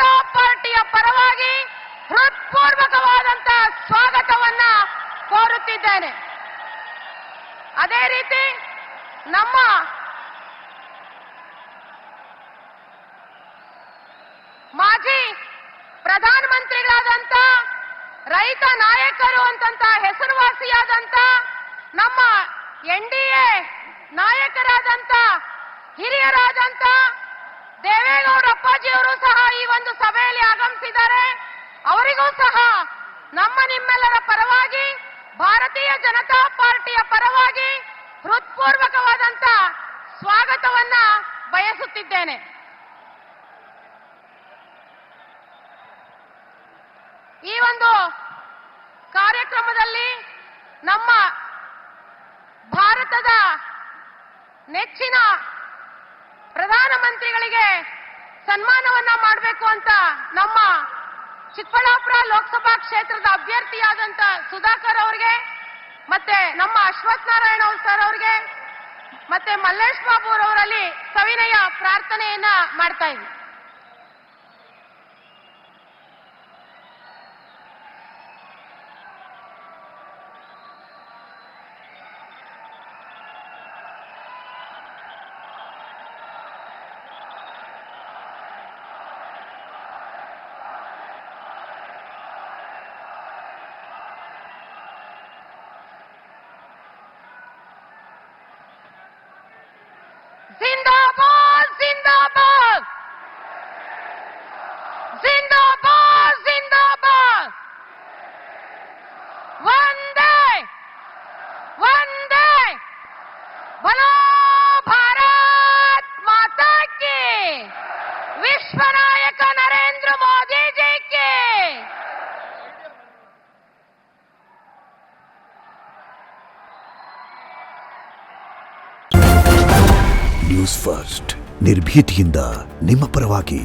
ಜನತಾ ಪಾರ್ಟಿಯ ಪರವಾಗಿ ಹೃತ್ಪೂರ್ವಕವಾದಂತ ಸ್ವಾಗತವನ್ನ ಕೋರುತ್ತಿದ್ದೇನೆ. ಅದೇ ರೀತಿ ನಮ್ಮ ಮಾಜಿ ಪ್ರಧಾನಮಂತ್ರಿಗಳಾದಂತ ರೈತ ನಾಯಕರು ಅಂತಂತ ಹೆಸರುವಾಸಿಯಾದಂತ ನಮ್ಮ NDA ನಾಯಕರಾದಂತ ಹಿರಿಯರಾದಂತ ದೇವೇಗೌಡ ಅಪ್ಪಾಜಿಯವರು ಸಹ ಈ ಒಂದು ಸಭೆಯಲ್ಲಿ ಆಗಮಿಸಿದ್ದಾರೆ. ಅವರಿಗೂ ಸಹ ನಮ್ಮ ನಿಮ್ಮೆಲ್ಲರ ಪರವಾಗಿ ಭಾರತೀಯ ಜನತಾ ಪಾರ್ಟಿಯ ಪರವಾಗಿ ಹೃತ್ಪೂರ್ವಕವಾದಂತ ಸ್ವಾಗತವನ್ನ ಬಯಸುತ್ತಿದ್ದೇನೆ. ಈ ಒಂದು ಕಾರ್ಯಕ್ರಮದಲ್ಲಿ ನಮ್ಮ ಭಾರತದ ನೆಚ್ಚಿನ ಪ್ರಧಾನಮಂತ್ರಿಗಳಿಗೆ ಸನ್ಮಾನವನ್ನ ಮಾಡಬೇಕು ಅಂತ ನಮ್ಮ ಚಿಕ್ಕಬಳ್ಳಾಪುರ ಲೋಕಸಭಾ ಕ್ಷೇತ್ರದ ಅಭ್ಯರ್ಥಿಯಾದಂತ ಸುಧಾಕರ್ ಅವರಿಗೆ, ಮತ್ತೆ ನಮ್ಮ ಅಶ್ವಥ್ ನಾರಾಯಣ ಸರ್ ಅವರಿಗೆ, ಮತ್ತೆ ಮಲ್ಲೇಶ್ ಬಾಬು ಅವರಲ್ಲಿ ಸವಿನಯ ಪ್ರಾರ್ಥನೆಯನ್ನ ಮಾಡ್ತಾ ಇದ್ವಿ. जिंदाबाद जिंदाबाद जिंदाबाद जिंदाबाद वंदे वंदे बोलो भारत माता की, विश्व नायक नरेंद्र मोदी जी की। ನ್ಯೂಸ್ ಫಸ್ಟ್ ನಿರ್ಭೀತಿಯಿಂದ ನಿಮ್ಮ ಪರವಾಗಿ.